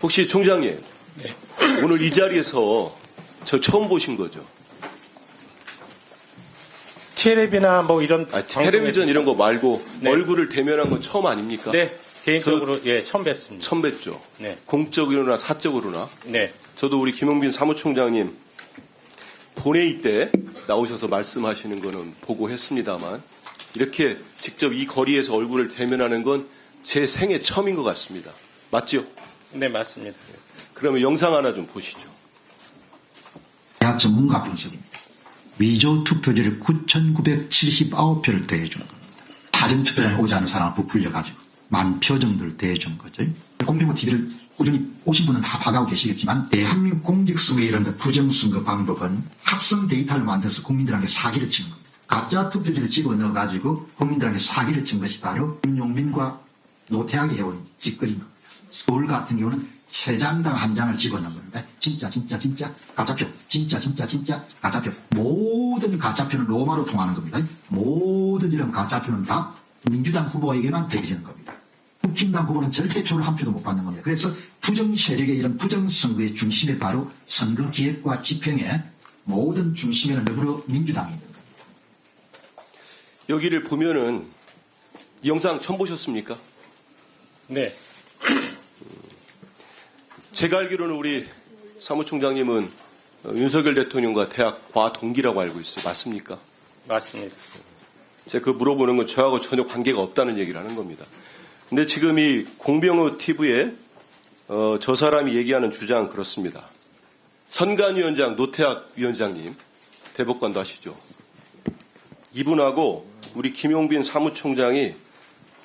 혹시 총장님, 네. 오늘 이 자리에서 저 처음 보신 거죠? 텔레비나 뭐 이런 텔레비전 이런 거 말고 네. 얼굴을 대면한 건 처음 아닙니까? 네, 개인적으로 예 처음 뵙습니다. 처음 뵙죠. 네, 공적으로나 사적으로나. 네, 저도 우리 김용빈 사무총장님 본회의 때 나오셔서 말씀하시는 거는 보고 했습니다만 이렇게 직접 이 거리에서 얼굴을 대면하는 건 제 생애 처음인 것 같습니다. 맞죠? 네 맞습니다. 그러면 영상 하나 좀 보시죠. 대학 전문가 분석입니다. 위조 투표지를 9,979표를 더해준 겁니다. 사전투표장에 오지 않은 사람을 부풀려가지고 10,000표 정도를 더해준 거죠. 공정부 TV를 꾸준히 오신 분은 다 봐가고 계시겠지만 대한민국 공직선거의 이런 부정선거 방법은 합성 데이터를 만들어서 국민들에게 사기를 치는 겁니다. 가짜 투표지를 집어넣어가지고 국민들에게 사기를 친 것이 바로 김용민과 노태악이 해온 짓거리입니다. 서울 같은 경우는 3장당 1장을 집어넣은 겁니다. 진짜 가짜표, 진짜 가짜표. 모든 가짜표는 로마로 통하는 겁니다. 모든 이런 가짜표는 다 민주당 후보에게만 대기하는 겁니다. 국힘당 후보는 절대 표를 한 표도 못 받는 겁니다. 그래서 부정 세력의 이런 부정 선거의 중심에 바로 선거 기획과 집행의 모든 중심에는 더불어민주당이 있는 겁니다. 여기를 보면은 이 영상 처음 보셨습니까? 네, 제가 알기로는 우리 사무총장님은 윤석열 대통령과 대학 과 동기라고 알고 있어요. 맞습니까? 맞습니다. 제가 그 물어보는 건 저하고 전혀 관계가 없다는 얘기를 하는 겁니다. 근데 지금 이 공병호 TV에 저 사람이 얘기하는 주장 그렇습니다. 선관위원장 노태악 위원장님 대법관도 하시죠. 이분하고 우리 김용빈 사무총장이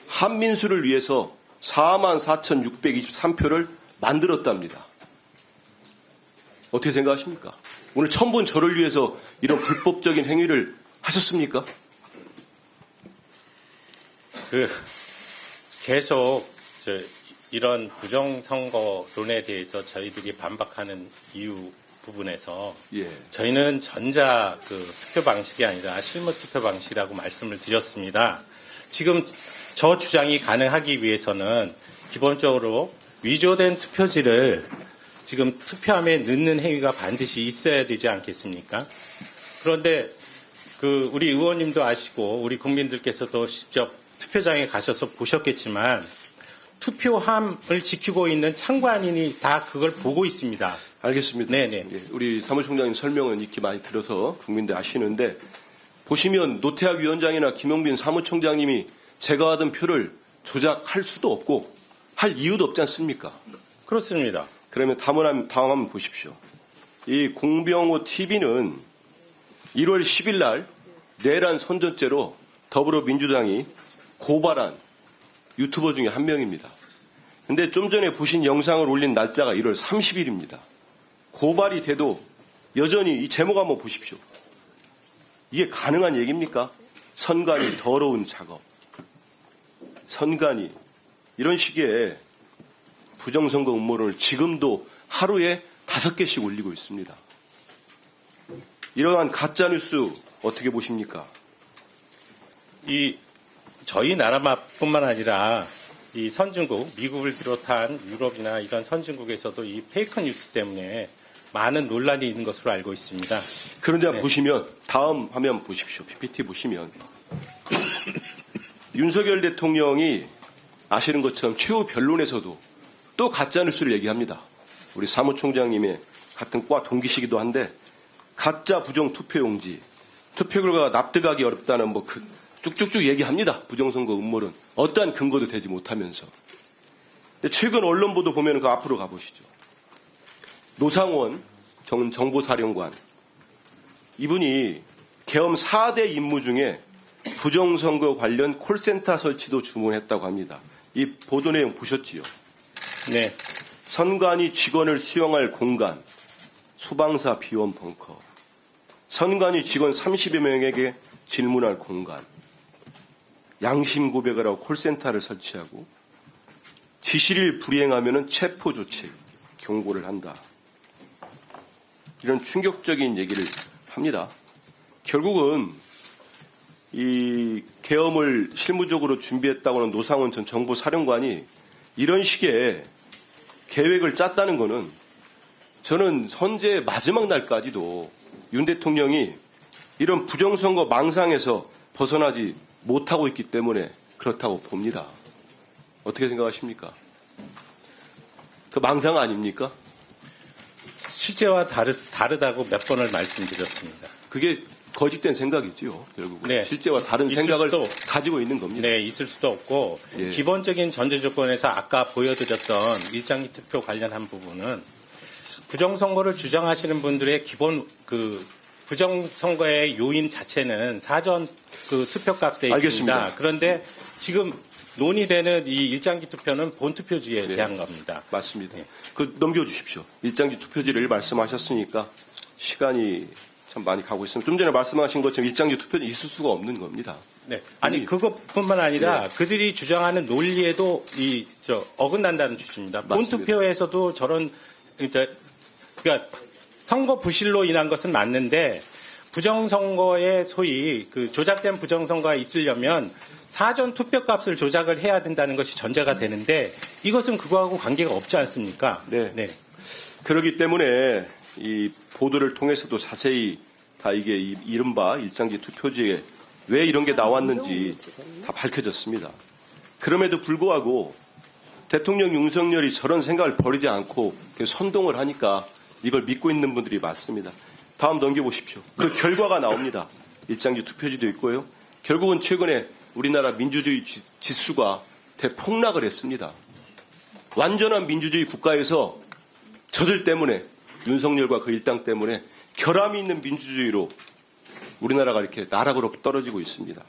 한민수를 위해서 44,623표를 만들었답니다. 어떻게 생각하십니까? 오늘 처음 본 저를 위해서 이런 불법적인 행위를 하셨습니까? 계속 이런 부정선거론에 대해서 저희들이 반박하는 이유 부분에서 예. 저희는 전자 투표 방식이 아니라 실무 투표 방식이라고 말씀을 드렸습니다. 지금 저 주장이 가능하기 위해서는 기본적으로 위조된 투표지를 지금 투표함에 넣는 행위가 반드시 있어야 되지 않겠습니까? 그런데 우리 의원님도 아시고 우리 국민들께서도 직접 투표장에 가셔서 보셨겠지만 투표함을 지키고 있는 참관인이 다 그걸 보고 있습니다. 알겠습니다. 네네. 예, 우리 사무총장님 설명은 익히 많이 들어서 국민들 아시는데 보시면 노태악 위원장이나 김용빈 사무총장님이 제가 받은 표를 조작할 수도 없고 할 이유도 없지 않습니까? 그렇습니다. 그러면 다음 한번 보십시오. 이 공병호 TV는 1월 10일 날 내란 선전죄로 더불어민주당이 고발한 유튜버 중에 한 명입니다. 근데 좀 전에 보신 영상을 올린 날짜가 1월 30일입니다. 고발이 돼도 여전히 이 제목 한번 보십시오. 이게 가능한 얘기입니까? 선관위 더러운 작업. 선관위 이런 식의 부정선거 음모론을 지금도 하루에 5개씩 올리고 있습니다. 이러한 가짜뉴스 어떻게 보십니까? 저희 나라뿐만 아니라 이 선진국, 미국을 비롯한 유럽이나 이런 선진국에서도 이 페이크 뉴스 때문에 많은 논란이 있는 것으로 알고 있습니다. 그런데 네. 보시면 다음 화면 보십시오. PPT 보시면 윤석열 대통령이 아시는 것처럼 최후 변론에서도 또 가짜뉴스를 얘기합니다. 우리 사무총장님의 같은 과 동기시기도 한데 가짜 부정 투표용지, 투표 결과가 납득하기 어렵다는 쭉쭉쭉 얘기합니다. 부정선거 음모론. 어떠한 근거도 되지 못하면서. 근데 최근 언론 보도 보면 그 앞으로 가보시죠. 노상원 전 정보사령관. 이분이 계엄 4대 임무 중에 부정선거 관련 콜센터 설치도 주문했다고 합니다. 이 보도 내용 보셨지요? 네. 선관위 직원을 수용할 공간, 수방사 비원 벙커, 선관위 직원 30여 명에게 질문할 공간, 양심 고백을 하고 콜센터를 설치하고 지시를 불이행하면 체포 조치, 경고를 한다. 이런 충격적인 얘기를 합니다. 결국은 이 계엄을 실무적으로 준비했다고 하는 노상원 전 정보사령관이 이런 식의 계획을 짰다는 거는 저는 선제 마지막 날까지도 윤 대통령이 이런 부정선거 망상에서 벗어나지 못하고 있기 때문에 그렇다고 봅니다. 어떻게 생각하십니까? 그 망상 아닙니까? 실제와 다르다고 몇 번을 말씀드렸습니다. 그게 거짓된 생각이지요, 결국은. 네. 실제와 다른 있을 생각을 수도 가지고 있는 겁니다. 네, 있을 수도 없고 예. 기본적인 전제 조건에서 아까 보여드렸던 일장기 투표 관련한 부분은 부정선거를 주장하시는 분들의 기본 그 부정선거의 요인 자체는 사전 그 투표값에 알겠습니다. 있습니다. 그런데 지금 논의되는 이 일장기 투표는 본투표지에 네. 대한 겁니다. 맞습니다. 네. 그 넘겨주십시오. 일장지 투표지를 말씀하셨으니까 시간이 참 많이 가고 있습니다. 좀 전에 말씀하신 것처럼 일장지 투표지 있을 수가 없는 겁니다. 네. 아니 그것뿐만 아니라 그들이 주장하는 논리에도 어긋난다는 취지입니다. 맞습니다. 본투표에서도 저런 그러니까 선거 부실로 인한 것은 맞는데 부정선거에 소위 그 조작된 부정선거가 있으려면 사전 투표값을 조작을 해야 된다는 것이 전제가 되는데 이것은 그거하고 관계가 없지 않습니까? 네. 네. 그렇기 때문에 이 보도를 통해서도 자세히 다 이게 이른바 일장지 투표지에 왜 이런 게 나왔는지 다 밝혀졌습니다. 그럼에도 불구하고 대통령 윤석열이 저런 생각을 버리지 않고 선동을 하니까 이걸 믿고 있는 분들이 많습니다. 다음 넘겨보십시오. 그 결과가 나옵니다. 일장지 투표지도 있고요. 결국은 최근에 우리나라 민주주의 지수가 대폭락을 했습니다. 완전한 민주주의 국가에서 저들 때문에 윤석열과 그 일당 때문에 결함이 있는 민주주의로 우리나라가 이렇게 나락으로 떨어지고 있습니다.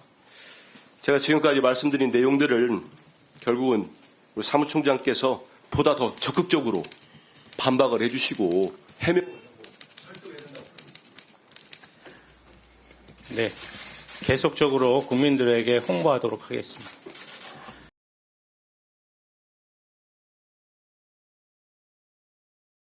제가 지금까지 말씀드린 내용들을 결국은 우리 사무총장께서 보다 더 적극적으로 반박을 해주시고 네. 계속적으로 국민들에게 홍보하도록 하겠습니다.